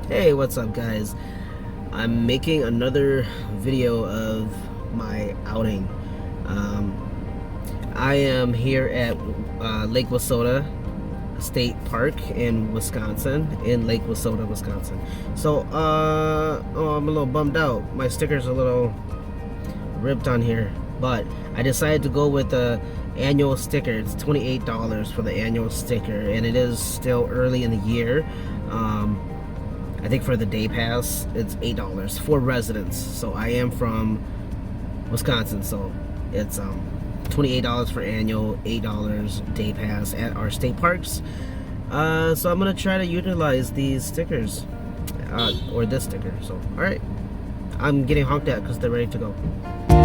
Hey, what's up, guys? I'm making another video of my outing. Um, I am here at Lake Wissota State Park in Wisconsin, in Lake Wissota, Wisconsin. So, I'm a little bummed out. My sticker's a little ripped on here, but I decided to go with the annual sticker. It's $28 for the annual sticker, and it is still early in the year. I think for the day pass, it's $8 for residents. So I am from Wisconsin, so it's $28 for annual, $8 day pass at our state parks. So I'm gonna try to utilize these stickers, or this sticker. So all right, I'm getting honked at because they're ready to go.